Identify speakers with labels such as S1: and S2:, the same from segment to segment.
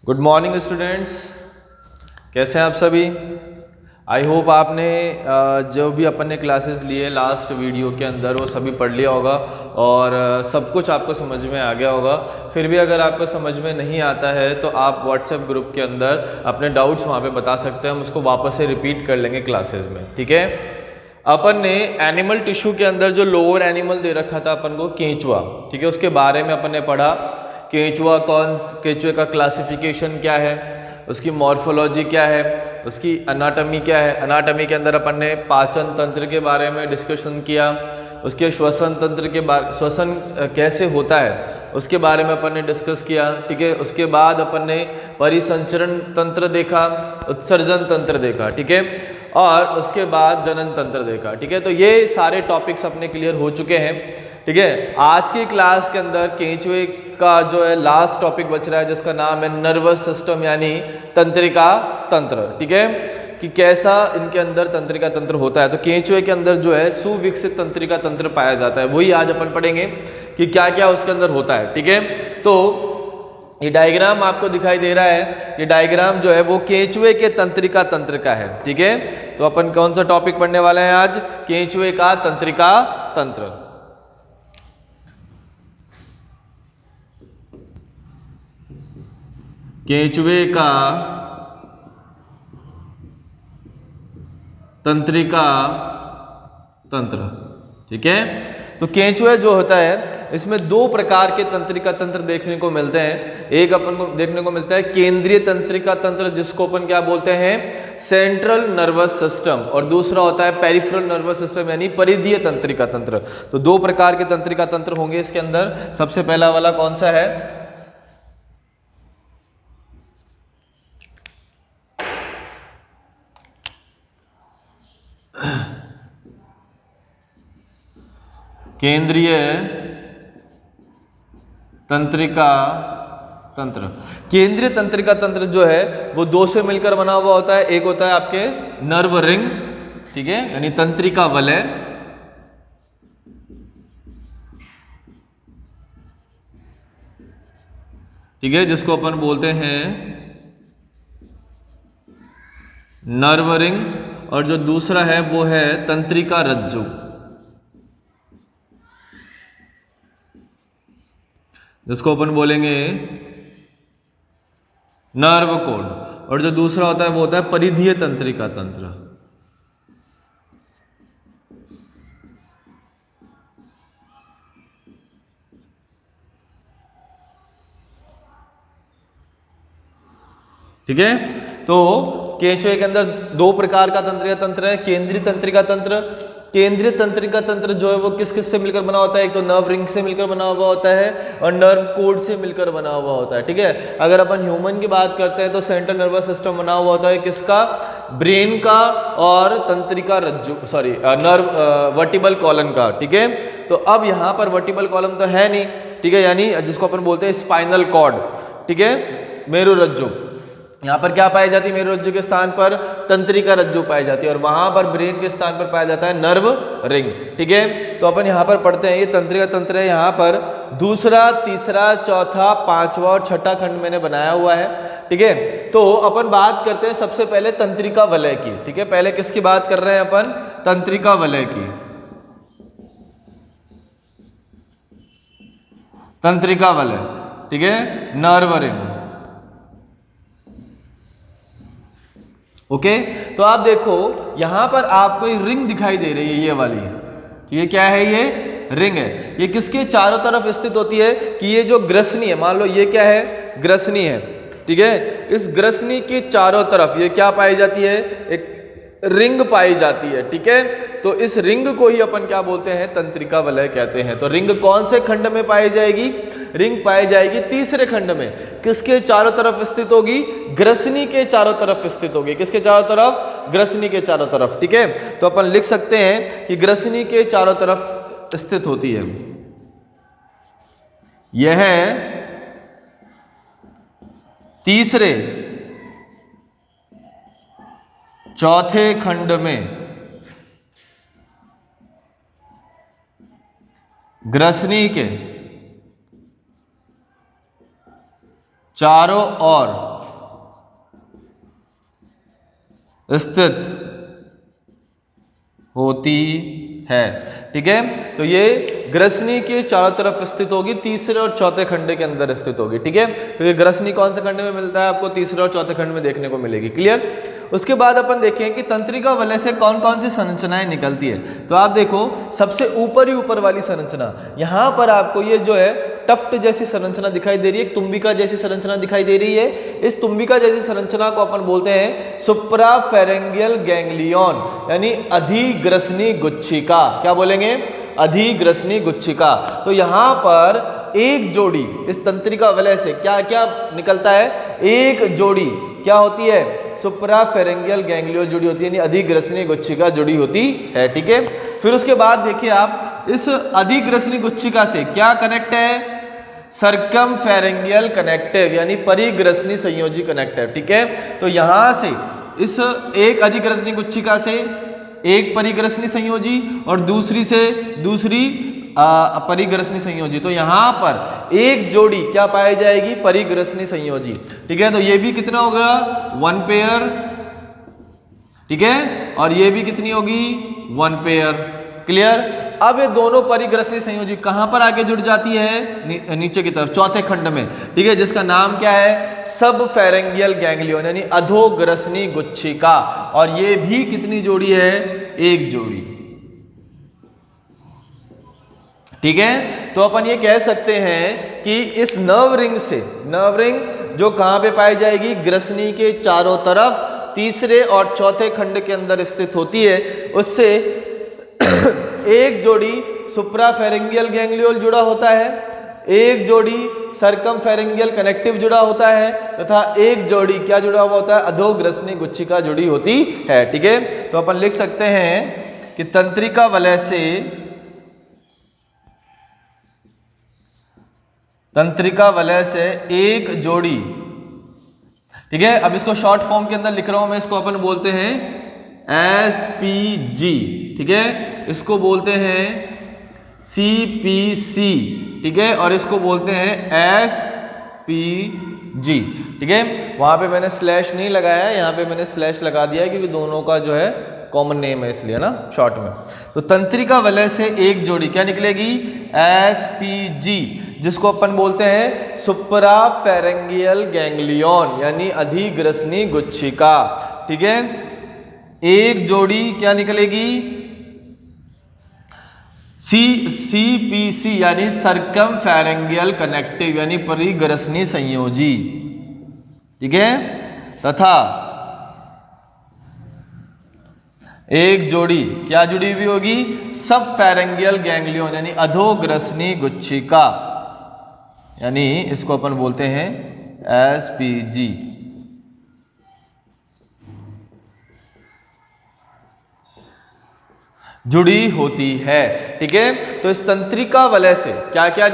S1: Good morning students, कैसे हैं आप सभी। आई होप आपने जो भी अपन ने क्लासेस लिए लास्ट वीडियो के अंदर वो सभी पढ़ लिया होगा और सब कुछ आपको समझ में आ गया होगा। फिर भी अगर आपको समझ में नहीं आता है तो आप व्हाट्सएप ग्रुप के अंदर अपने डाउट्स वहाँ पे बता सकते हैं, हम उसको वापस से रिपीट कर लेंगे क्लासेस में, ठीक है। अपन ने एनिमल टिश्यू के अंदर जो लोअर एनिमल दे रखा था अपन को केंचुआ, ठीक है, उसके बारे में अपन ने पढ़ा। केंचुए का क्लासिफिकेशन क्या है, उसकी मॉर्फोलॉजी क्या है, उसकी अनाटमी क्या है। अनाटमी के अंदर अपन ने पाचन तंत्र के बारे में डिस्कशन किया, उसके श्वसन तंत्र के बारे, श्वसन कैसे होता है उसके बारे में अपन ने डिस्कस किया, ठीक है। उसके बाद अपन ने परिसंचरण तंत्र देखा, उत्सर्जन तंत्र देखा, ठीक है, और उसके बाद जनन तंत्र देखा, ठीक है। तो ये सारे टॉपिक्स अपने क्लियर हो चुके हैं, ठीक है। आज की क्लास के अंदर केंचुए का जो है लास्ट टॉपिक बच रहा है जिसका नाम है नर्वस सिस्टम यानी तंत्रिका तंत्र, ठीक है, कि कैसा इनके अंदर तंत्रिका तंत्र होता है। तो केंचुए के अंदर जो है सुविकसित तंत्रिका तंत्र पाया जाता है, वही आज अपन पढ़ेंगे कि क्या क्या उसके अंदर होता है, ठीक है। तो ये डायग्राम आपको दिखाई दे रहा है, ये डायग्राम जो है वो केंचुए के तंत्रिका तंत्र का है, ठीक है। तो अपन कौन सा टॉपिक पढ़ने वाले हैं आज, केंचुए का तंत्रिका तंत्र। केंचुए का तंत्रिका तंत्र, ठीक है। तो केंचुआ जो होता है इसमें दो प्रकार के तंत्रिका तंत्र देखने को मिलते हैं। एक अपन को देखने को मिलता है केंद्रीय तंत्रिका तंत्र जिसको अपन क्या बोलते हैं, सेंट्रल नर्वस सिस्टम, और दूसरा होता है पेरिफेरल नर्वस सिस्टम यानी परिधीय तंत्रिका तंत्र। तो दो प्रकार के तंत्रिका तंत्र होंगे इसके अंदर। सबसे पहला वाला कौन सा है, केंद्रीय तंत्रिका तंत्र। केंद्रीय तंत्रिका तंत्र जो है वो दो से मिलकर बना हुआ होता है। एक होता है आपके नर्व रिंग, ठीक है, यानी तंत्रिका वलय, ठीक है, जिसको अपन बोलते हैं नर्व रिंग, और जो दूसरा है वो है तंत्रिका रज्जु, जिसको अपन बोलेंगे नर्व कोड, और जो दूसरा होता है वो होता है परिधीय तंत्रिका तंत्र। ठीक है। तो केंचुए के अंदर दो प्रकार का तंत्रिका तंत्र है। केंद्रीय तंत्रिका तंत्र, केंद्रीय तंत्रिका तंत्र जो है वो किस किस से मिलकर बना होता है, एक तो नर्व रिंग से मिलकर बना हुआ होता है और नर्व कोड से मिलकर बना हुआ होता है, ठीक है। अगर अपन ह्यूमन की बात करते हैं तो सेंट्रल नर्वस सिस्टम बना हुआ होता है किसका, ब्रेन का, और तंत्रिका रज्जु नर्व वर्टिबल कॉलम का, ठीक है। तो अब यहाँ पर वर्टिबल कॉलम तो है नहीं, ठीक है, यानी जिसको अपन बोलते हैं स्पाइनल कॉर्ड, ठीक है, मेरुरज्जु। यहाँ पर क्या पाई जाती है, मेरुरज्जु के स्थान पर तंत्रिका रज्जु पाई जाती है, और वहां पर ब्रेन के स्थान पर पाया जाता है नर्व रिंग, ठीक है। तो अपन यहाँ पर पढ़ते हैं, ये तंत्रिका तंत्र है। यहाँ पर दूसरा, तीसरा, चौथा, पांचवा और छठा खंड मैंने बनाया हुआ है, ठीक है। तो अपन बात करते हैं सबसे पहले तंत्रिका वलय की, ठीक है। पहले किसकी बात कर रहे हैं अपन, तंत्रिका वलय की। तंत्रिका वलय, ठीक है, नर्व रिंग, ओके। तो आप देखो यहां पर आपको एक रिंग दिखाई दे रही है, ये वाली, तो ये क्या है, ये रिंग है। ये किसके चारों तरफ स्थित होती है, कि ये जो ग्रसनी है, मान लो ये क्या है, ग्रसनी है, ठीक है। इस ग्रसनी के चारों तरफ ये क्या पाई जाती है, एक रिंग पाई जाती है, ठीक है। तो इस रिंग को ही अपन क्या बोलते हैं, तंत्रिका वलय कहते हैं। तो रिंग कौन से खंड में पाई जाएगी, रिंग पाई जाएगी तीसरे खंड में। किसके चारों तरफ स्थित होगी, ग्रसनी के चारों तरफ स्थित होगी। किसके चारों तरफ, ग्रसनी के चारों तरफ, ठीक है। तो अपन लिख सकते हैं कि ग्रसनी के चारों तरफ स्थित होती है। यह तीसरे, चौथे खंड में ग्रसनी के चारों ओर स्थित होती है। ठीक है, तो ये ग्रसनी के चारों तरफ स्थित होगी, तीसरे और चौथे खंड के अंदर स्थित होगी। ठीक है, तो ये ग्रसनी कौन से खंड में मिलता है आपको? तीसरे और चौथे खंड में देखने को मिलेगी। क्लियर। उसके बाद अपन देखें कि तंत्रिका वलय से कौन कौन सी संरचनाएं निकलती है। तो आप देखो सबसे ऊपर वाली संरचना, यहां पर आपको ये जो है टफ्ट जैसी संरचना दिखाई दे रही है, तुम्बिका जैसी संरचना दिखाई दे रही है। इस तुम्बिका जैसी संरचना को अपन बोलते हैं सुप्राफेरेंगियल गैंग्लियन, यानी अधिग्रसनी गुच्छिका। क्या बोलेंगे? अधिग्रसनी गुच्छिका। तो यहां पर एक जोड़ी इस तंत्रिका वलय से क्या क्या निकलता है? एक जोड़ी क्या होती है? सुप्राफेरेंगियल गैंग्लियन जुड़ी होती है, यानी अधिग्रसनी गुच्छिका जुड़ी होती है। ठीक है, फिर उसके बाद देखिए आप इस अधिग्रसनी गुच्छिका से क्या कनेक्ट है? सर्कमफेरेंगियल कनेक्टिव, यानी परिग्रसनी संयोजी कनेक्टिव। ठीक है, तो यहां से इस एक अधिग्रसनी गुच्छिका से एक परिग्रसनी संयोजी और दूसरी से दूसरी परिग्रसनी संयोजी, तो यहां पर एक जोड़ी क्या पाई जाएगी? परिग्रसनी संयोजी। ठीक है, तो ये भी कितना होगा? 1 पेयर। ठीक है, और ये भी कितनी होगी? 1 पेयर। क्लियर। अब ये दोनों परिग्रसनी संयोजी कहां पर आके जुड़ जाती है? नीचे की तरफ चौथे खंड में। ठीक है, जिसका नाम क्या है? सबफेरेंगियल गैंग्लियन, यानी अधोग्रसनी गुच्छिका। और ये भी कितनी जोड़ी है? एक जोड़ी। ठीक है, तो अपन ये कह सकते हैं कि इस नर्व रिंग से, नर्व रिंग जो कहां पे पाई जाएगी? ग्रसनी के चारों तरफ तीसरे और चौथे खंड के अंदर स्थित होती है, उससे एक जोड़ी सुप्राफेरेंगियल गैंग्लियोल जुड़ा होता है, एक जोड़ी सर्कमफेरेंगियल कनेक्टिव जुड़ा होता है, तथा एक जोड़ी क्या जुड़ा हुआ होता है? अधोग्रसनी गुच्छिका जुड़ी होती है। ठीक है, तो अपन लिख सकते हैं कि तंत्रिका वलय से, तंत्रिका वलय से एक जोड़ी। ठीक है, अब इसको शॉर्ट फॉर्म के अंदर लिख रहा हूं मैं, इसको अपन बोलते हैं SPG। ठीक है, इसको बोलते हैं CPC। ठीक है, और इसको बोलते हैं SPG। ठीक है, वहां पे मैंने स्लैश नहीं लगाया, यहां पे मैंने स्लैश लगा दिया है क्योंकि दोनों का जो है कॉमन नेम है, इसलिए ना शॉर्ट में। तो तंत्रिका वलय से एक जोड़ी क्या निकलेगी? SPG, जिसको अपन बोलते हैं सुप्राफेरेंगियल गैंग्लियन, यानी अधिग्रसनी गुच्छिका। ठीक है, एक जोड़ी क्या निकलेगी? CPC, यानी सर्कमफेरेंगियल कनेक्टिव, यानी परिग्रसनी संयोजी। ठीक है, तथा एक जोड़ी क्या जुड़ी हुई होगी? सबफेरेंगियल गैंग्लियन, यानी अधोग्रसनी गुच्छिका, यानी इसको अपन बोलते हैं SPG। जुड़ी होती है। ठीक है, तो इस तंत्रिका वलय से क्या क्या,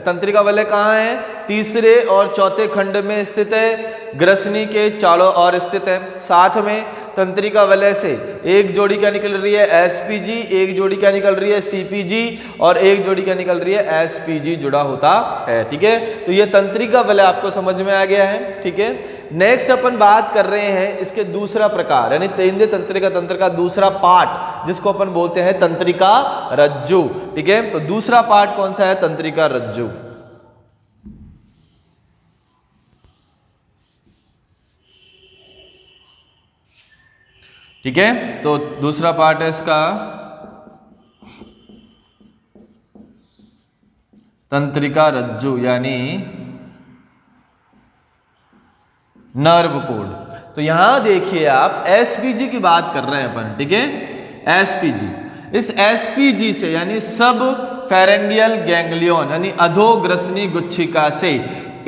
S1: तंत्रिका वलय कहाँ है? तीसरे और चौथे खंड में स्थित है, ग्रसनी के चारों ओर स्थित है। साथ में तंत्रिका वलय से एक जोड़ी क्या निकल रही है? SPG, एक जोड़ी क्या निकल रही है? CPG, और एक जोड़ी क्या निकल रही है? SPG जुड़ा होता है। ठीक है, तो ये तंत्रिका वलय आपको समझ में आ गया है। ठीक है, नेक्स्ट अपन बात कर रहे हैं इसके दूसरा प्रकार, यानी तेंदुए तंत्रिका तंत्र का दूसरा पार्ट, जिसको अपन बोलते हैं तंत्रिका रज्जु। ठीक है, तो दूसरा पार्ट कौन सा है? तंत्रिका रज्जु। ठीक है, तो दूसरा पार्ट है इसका तंत्रिका रज्जु, यानी नर्व कोड। तो यहां देखिए आप SPG की बात कर रहे हैं अपन। ठीक है, SPG, इस SPG से यानी सब फेरेंगियल गैंग्लियन, यानी अधोग्रसनी गुच्छिका से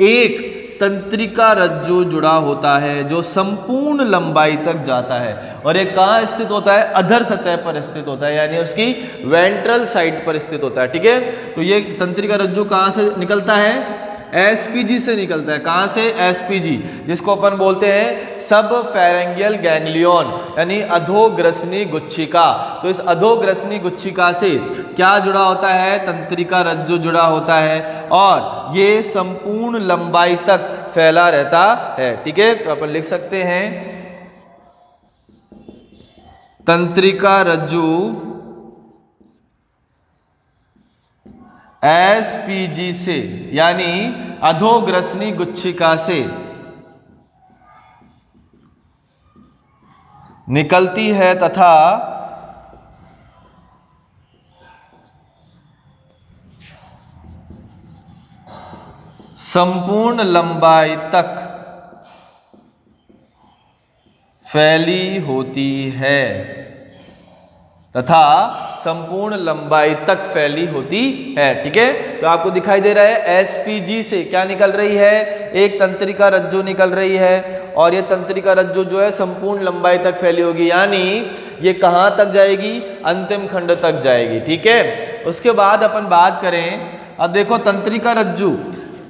S1: एक तंत्रिका रज्जु जुड़ा होता है, जो संपूर्ण लंबाई तक जाता है। और ये कहाँ स्थित होता है? अधर सतह पर स्थित होता है, यानी उसकी वेंट्रल साइड पर स्थित होता है। ठीक है, तो ये तंत्रिका रज्जु कहाँ से निकलता है? SPG से निकलता है। कहाँ से? SPG, जिसको अपन बोलते हैं सब फेरेंगियल गैंग्लियन, यानी अधोग्रसनी गुच्छिका। तो इस अधोग्रसनी गुच्छिका से क्या जुड़ा होता है? तंत्रिका रज्जु जुड़ा होता है, और ये संपूर्ण लंबाई तक फैला रहता है। ठीक है, तो अपन लिख सकते हैं तंत्रिका रज्जु एसपीजी से यानी अधोग्रसनी गुच्छिका से निकलती है तथा संपूर्ण लंबाई तक फैली होती है फैली होती है। ठीक है, तो आपको दिखाई दे रहा है एसपीजी से क्या निकल रही है, एक तंत्रिका रज्जु निकल रही है और ये तंत्रिका रज्जु जो है संपूर्ण लंबाई तक फैली होगी, यानी ये कहां तक जाएगी, अंतिम खंड तक जाएगी। ठीक है, उसके बाद अपन बात करें, अब देखो तंत्रिका रज्जु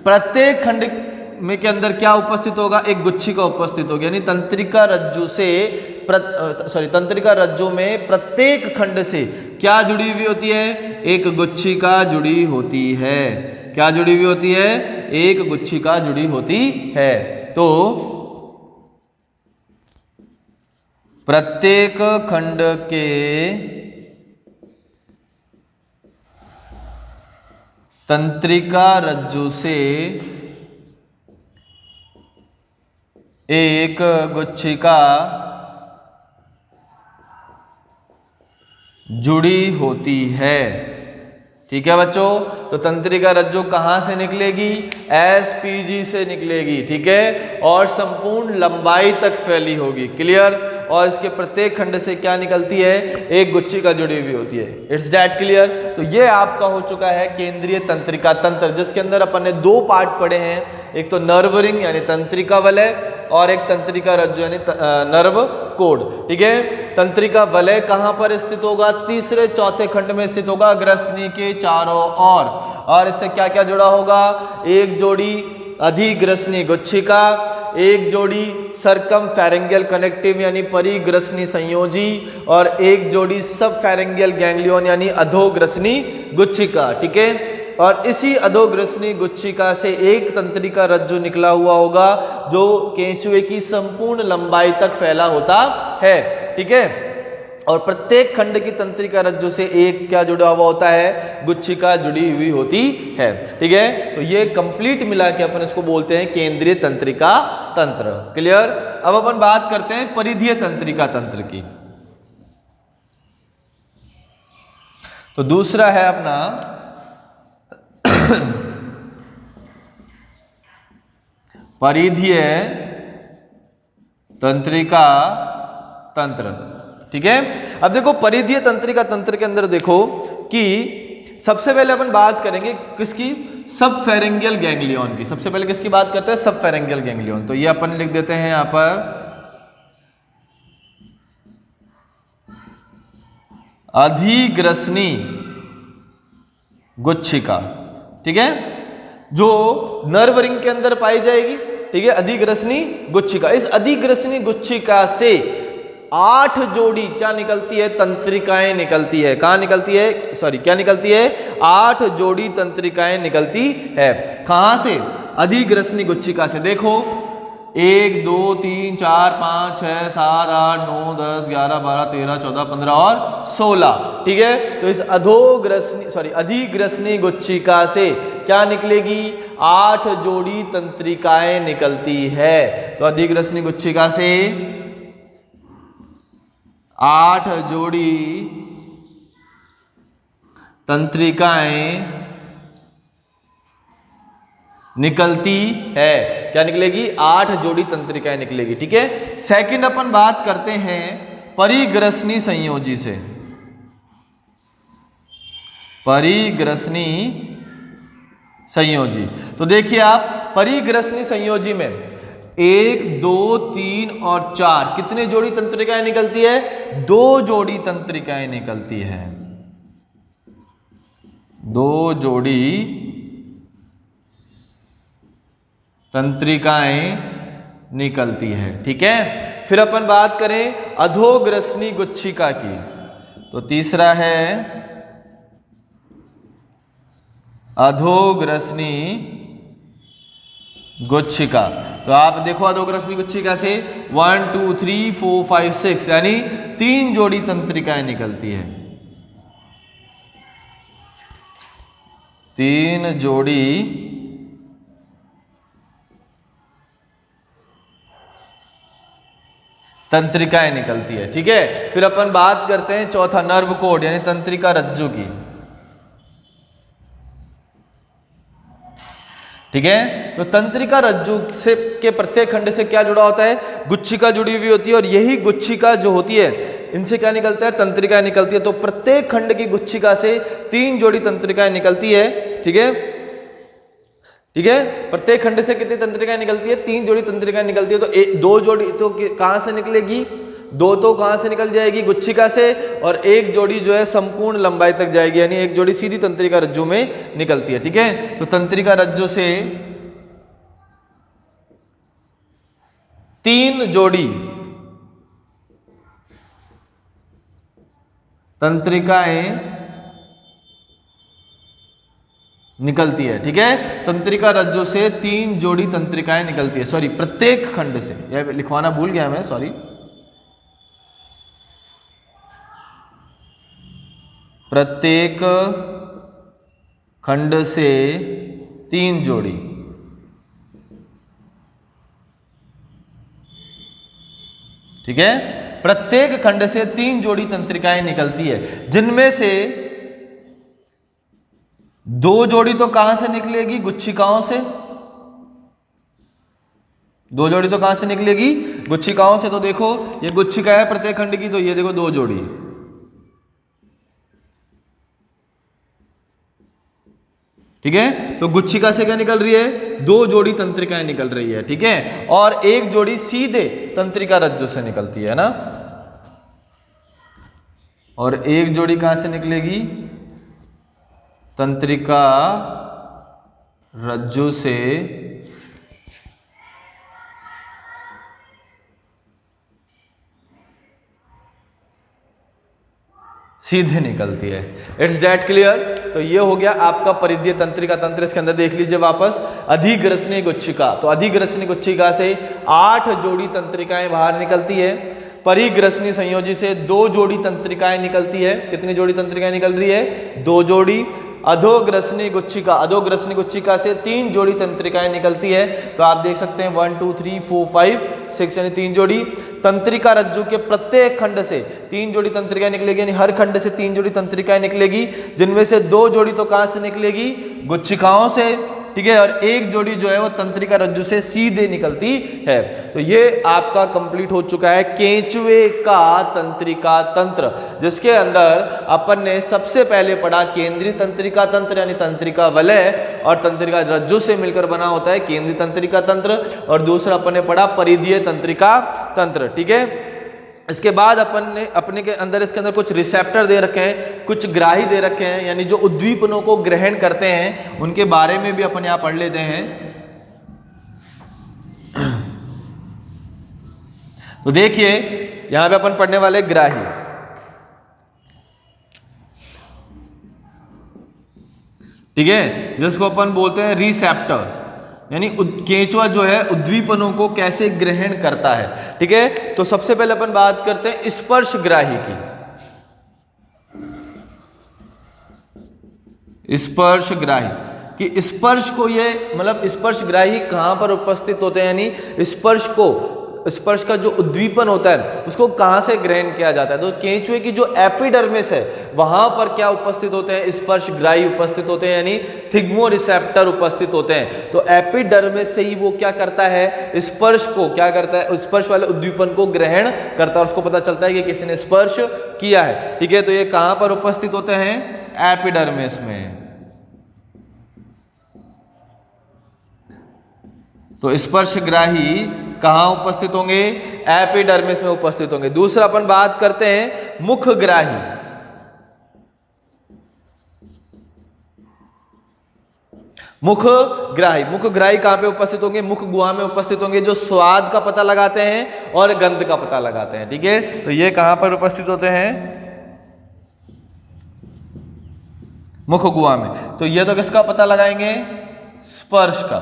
S1: प्रत्येक खंड में के अंदर क्या उपस्थित होगा, एक गुच्छिका उपस्थित होगी, यानी तंत्रिका रज्जु से तंत्रिका रज्जु में प्रत्येक खंड से क्या जुड़ी हुई होती है, एक गुच्छिका जुड़ी होती है। क्या जुड़ी हुई होती है, एक गुच्छिका जुड़ी होती है। तो प्रत्येक खंड के तंत्रिका रज्जु से एक गुच्छिका जुड़ी होती है। ठीक है बच्चों, तो तंत्रिका रज्जु कहां से निकलेगी, एसपीजी से निकलेगी। ठीक है, और संपूर्ण लंबाई तक फैली होगी। क्लियर, और इसके प्रत्येक खंड से क्या निकलती है, एक गुच्छिका जुड़ी हुई होती है। It's that clear. तो ये आपका हो चुका है केंद्रीय तंत्रिका तंत्र, जिसके अंदर अपन ने दो पार्ट पढ़े हैं, एक तो नर्व रिंग यानी तंत्रिका वलय और एक तंत्रिका रज्जु यानी नर्व कोड। ठीक है, तंत्रिका वलय कहां पर स्थित होगा, तीसरे चौथे खंड में स्थित होगा, ग्रसनी के चारों ओर। और इससे क्या क्या जुड़ा होगा, एक जोड़ी अधिग्रसनी गुच्छिका, एक जोड़ी सरकम फेरेंगियल कनेक्टिव यानी परिग्रसनी संयोजी और एक जोड़ी सब फेरेंगियल गैंग्लियन यानी अधोग्रसनी गुच्छिका। ठीक है, और इसी अधोग्रसनी गुच्छिका से एक तंत्रिका रज्जु निकला हुआ होगा जो केंचुए की संपूर्ण लंबाई तक फैला होता है। ठीक है, और प्रत्येक खंड की तंत्रिका रज्जु से एक क्या जुड़ा हुआ होता है, गुच्छिका जुड़ी हुई होती है। ठीक है, तो ये कंप्लीट मिला के अपन इसको बोलते हैं केंद्रीय तंत्रिका तंत्र। क्लियर। अब अपन बात करते हैं परिधीय तंत्रिका तंत्र की। तो दूसरा है अपना परिधीय तंत्रिका तंत्र। ठीक है, अब देखो परिधीय तंत्रिका तंत्र के अंदर देखो कि सबसे पहले अपन बात करेंगे किसकी, सब फेरेंगियल गैंग्लियन की। सबसे पहले किसकी बात करते हैं, सब फेरेंगियल गैंग्लियन। तो ये अपन लिख देते हैं यहां पर अधिग्रसनी गुच्छिका। ठीक है, जो नर्व रिंग के अंदर पाई जाएगी। ठीक है, अधिग्रसनी गुच्छिका। इस अधिग्रसनी गुच्छिका से 8 जोड़ी क्या निकलती है, तंत्रिकाएं निकलती है। कहां निकलती है, क्या निकलती है, 8 जोड़ी तंत्रिकाएं निकलती है। कहां से, अधिग्रसनी गुच्छिका से। देखो 1 2 3 4 5 6 7 8 9 10 11 12 13 14 15 और 16। ठीक है, तो इस अधिग्रसनी गुच्छिका से क्या निकलेगी, 8 जोड़ी तंत्रिकाएं निकलती है। तो अधिग्रसनी गुच्छिका से 8 जोड़ी तंत्रिकाएं निकलती है। क्या निकलेगी, 8 जोड़ी तंत्रिकाएं निकलेगी। ठीक है, सेकंड अपन बात करते हैं परिग्रसनी संयोजी से। परिग्रसनी संयोजी, तो देखिए आप परिग्रसनी संयोजी में 1 2 3 और 4 कितने जोड़ी तंत्रिकाएं निकलती है, 2 जोड़ी तंत्रिकाएं निकलती है। 2 जोड़ी तंत्रिकाएं निकलती है। ठीक है, फिर अपन बात करें अधोग्रसनी गुच्छिका की। तो तीसरा है अधोग्रसनी गुच्छिका। तो आप देखो अधोग्रसनी गुच्छिका से 1 2 3 4 5 6 यानी 3 जोड़ी तंत्रिकाएं निकलती है। 3 जोड़ी तंत्रिकाएं निकलती है। ठीक है, फिर अपन बात करते हैं चौथा, नर्व कोड यानी तंत्रिका रज्जु की। ठीक है, तो तंत्रिका रज्जु से के प्रत्येक खंड से क्या जुड़ा होता है? गुच्छिका जुड़ी हुई होती है, और यही गुच्छिका जो होती है इनसे क्या निकलता है? तंत्रिकाएं निकलती है। तो प्रत्येक खंड की गुच्छिका से 3 जोड़ी तंत्रिकाएं निकलती है। ठीक है, ठीक है, प्रत्येक खंड से कितनी तंत्रिकाएं निकलती है? 3 जोड़ी तंत्रिकाएं निकलती है। तो 2 जोड़ी तो कहां से निकलेगी? 2 तो कहां से निकल जाएगी? गुच्छिका से, और 1 जोड़ी जो है संपूर्ण लंबाई तक जाएगी, यानी 1 जोड़ी सीधी तंत्रिका रज्जु में निकलती है। ठीक है, तो तंत्रिका रज्जु से 3 जोड़ी तंत्रिकाएं निकलती है। ठीक है, तंत्रिका रज्जु से 3 जोड़ी तंत्रिकाएं निकलती है। सॉरी, प्रत्येक खंड से, यह लिखवाना भूल गया मैं, सॉरी। प्रत्येक खंड से 3 जोड़ी। ठीक है, प्रत्येक खंड से 3 जोड़ी तंत्रिकाएं निकलती है, जिनमें से 2 जोड़ी तो कहां से निकलेगी? गुच्छिकाओं से। 2 जोड़ी तो कहां से निकलेगी? गुच्छिकाओं से। तो देखो ये गुच्छिका है प्रत्येक खंड की, तो ये देखो 2 जोड़ी। ठीक है, तो गुच्छिका से क्या निकल रही है? 2 जोड़ी तंत्रिकाएं निकल रही है। ठीक है, और 1 जोड़ी सीधे तंत्रिका रज्जु से निकलती है ना, और 1 जोड़ी कहां से निकलेगी? तंत्रिका रज्जु से सीधे निकलती है। It's that clear? तो ये हो गया आपका परिधीय तंत्रिका तंत्र। इसके अंदर देख लीजिए वापस, अधिग्रसनी गुच्छिका। तो अधिग्रसनी गुच्छिका से 8 जोड़ी तंत्रिकाएं बाहर निकलती है। परिग्रसनी संयोजी से 2 जोड़ी तंत्रिकाएं निकलती है। कितनी जोड़ी तंत्रिकाएं निकल रही है? 2 जोड़ी। अधोग्रसनी गुच्छिका, अधोग्रसनी गुच्छिका से 3 जोड़ी तंत्रिकाएं निकलती है। तो आप देख सकते हैं 1 2 3 4 5 6 यानी 3 जोड़ी। तंत्रिका रज्जु के प्रत्येक खंड से 3 जोड़ी तंत्रिकाएं निकलेगी, यानी हर खंड से 3 जोड़ी तंत्रिकाएं निकलेगी, जिनमें से 2 जोड़ी तो कहां से निकलेगी? गुच्छिकाओं से। ठीक है, और 1 जोड़ी जो है वो तंत्रिका रज्जु से सीधे निकलती है। तो ये आपका कंप्लीट हो चुका है केंचुए का तंत्रिका तंत्र, जिसके अंदर अपन ने सबसे पहले पढ़ा केंद्रीय तंत्रिका तंत्र यानी तंत्रिका वलय, और तंत्रिका रज्जु से मिलकर बना होता है केंद्रीय तंत्रिका तंत्र, और दूसरा अपन ने पढ़ा परिधीय तंत्रिका तंत्र। ठीक है, इसके बाद अपन ने अपने के अंदर इसके अंदर कुछ रिसेप्टर दे रखे हैं, कुछ ग्राही दे रखे हैं, यानी जो उद्दीपनों को ग्रहण करते हैं, उनके बारे में भी अपन यहां पढ़ लेते हैं। तो देखिए यहां पे अपन पढ़ने वाले ग्राही। ठीक है, जिसको अपन बोलते हैं रिसेप्टर, यानी केंचुआ जो है उद्दीपनों को कैसे ग्रहण करता है। ठीक है, तो सबसे पहले अपन बात करते हैं स्पर्शग्राही की। स्पर्शग्राही कि स्पर्श को ये मतलब स्पर्शग्राही कहां पर उपस्थित होते हैं, यानी स्पर्श का जो उद्दीपन होता है उसको कहां से ग्रहण किया जाता है। तो केंचुए की जो एपिडर्मिस है वहां पर क्या उपस्थित होते हैं? स्पर्शग्राही उपस्थित होते हैं, यानी थिग्मोरिसेप्टर उपस्थित होते हैं। तो एपिडर्मिस से ही वो क्या करता है? स्पर्श को क्या करता है? स्पर्श वाले उद्दीपन को ग्रहण करता है, उसको पता चलता है कि किसी ने स्पर्श किया है। ठीक है, तो ये कहां पर उपस्थित होते हैं? एपिडर्मिस में। तो स्पर्शग्राही कहां उपस्थित होंगे? एपिडर्मिस में उपस्थित होंगे। दूसरा अपन बात करते हैं मुखग्राही। मुखग्राही कहां पे उपस्थित होंगे? मुख गुहा में उपस्थित होंगे, जो स्वाद का पता लगाते हैं और गंध का पता लगाते हैं। ठीक है, तो ये कहां पर उपस्थित होते हैं? मुख गुहा में। तो ये तो किसका पता लगाएंगे? स्पर्श का।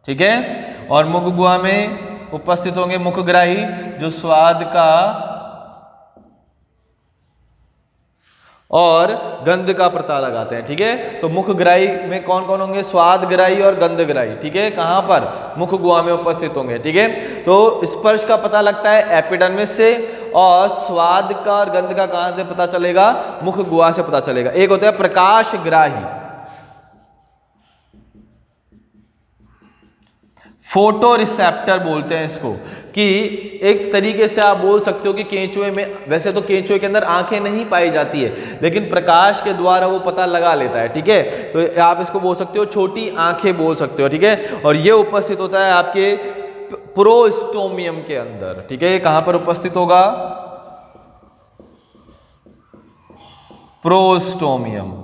S1: ठीक है। और मुख गुहा में उपस्थित होंगे मुखग्राही जो स्वाद का और गंध का पता लगाते हैं, ठीक है। तो मुखग्राही में कौन कौन होंगे? स्वादग्राही और गंधग्राही, ठीक है। कहां पर? मुख गुहा में उपस्थित होंगे, ठीक है। तो स्पर्श का पता लगता है एपिडर्मिस से, और स्वाद का और गंध का कहां से पता चलेगा? मुख गुहा से पता चलेगा। एक होता है प्रकाशग्राही, फोटो रिसेप्टर बोलते हैं इसको, कि एक तरीके से आप बोल सकते हो कि केंचुए में, वैसे तो केंचुए के अंदर आंखें नहीं पाई जाती है, लेकिन प्रकाश के द्वारा वो पता लगा लेता है, ठीक है। तो आप इसको बोल सकते हो छोटी आंखें बोल सकते हो, ठीक है। और ये उपस्थित होता है आपके प्रोस्टोमियम के अंदर, ठीक है। कहां पर उपस्थित होगा? प्रोस्टोमियम।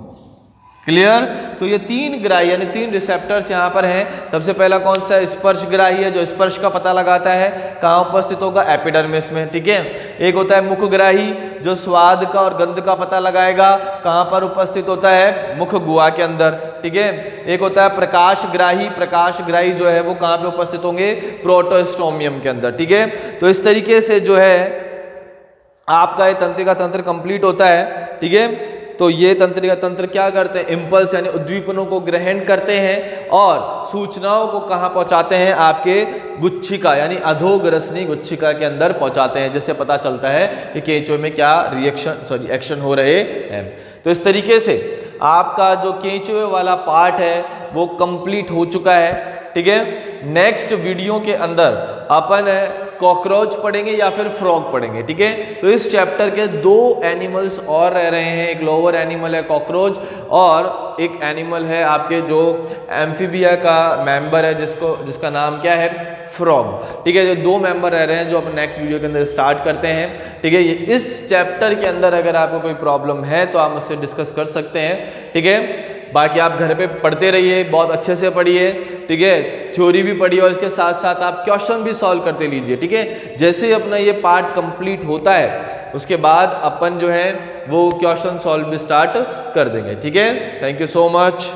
S1: क्लियर? तो ये तीन ग्राही यानी तीन रिसेप्टर्स यहाँ पर हैं। सबसे पहला कौन सा? स्पर्शग्राही है, जो स्पर्श का पता लगाता है। कहाँ उपस्थित होगा? एपिडर्मिस में, ठीक है। एक होता है मुखग्राही जो स्वाद का और गंध का पता लगाएगा। कहाँ पर उपस्थित होता है? मुख गुहा के अंदर, ठीक है। एक होता है प्रकाशग्राही, प्रकाशग्राही जो है वो कहाँ पे उपस्थित होंगे? प्रोटोस्टोमियम के अंदर, ठीक है। तो इस तरीके से जो है आपका ये तंत्रिका तंत्र कंप्लीट होता है, ठीक है। तो ये तंत्रिका तंत्र क्या करते हैं? इम्पल्स यानी उद्दीपनों को ग्रहण करते हैं और सूचनाओं को कहाँ पहुंचाते हैं? आपके गुच्छिका यानी अधोग्रसनी गुच्छिका के अंदर पहुंचाते हैं, जिससे पता चलता है कि केंचुए में क्या एक्शन हो रहे हैं। तो इस तरीके से आपका जो केंचुए वाला पार्ट है वो कंप्लीट हो चुका है, ठीक है। नेक्स्ट वीडियो के अंदर अपन कॉकरोच पढ़ेंगे या फिर फ्रॉग पढ़ेंगे, ठीक है। तो इस चैप्टर के दो एनिमल्स और रह रहे हैं। एक लोअर एनिमल है कॉकरोच, और एक एनिमल है आपके जो एम्फीबिया का मेंबर है जिसका नाम क्या है? फ्रॉग, ठीक है। जो दो मेंबर रह रहे हैं जो अपन नेक्स्ट वीडियो के अंदर स्टार्ट करते हैं, ठीक है। इस चैप्टर के अंदर अगर आपको कोई प्रॉब्लम है तो आप मुझसे डिस्कस कर सकते हैं, ठीक है। बाकी आप घर पे पढ़ते रहिए, बहुत अच्छे से पढ़िए, ठीक है। थ्योरी भी पढ़िए और इसके साथ साथ आप क्वेश्चन भी सॉल्व करते लीजिए, ठीक है। जैसे ही अपना ये पार्ट कंप्लीट होता है उसके बाद अपन जो है वो क्वेश्चन सॉल्व भी स्टार्ट कर देंगे, ठीक है। Thank you so much.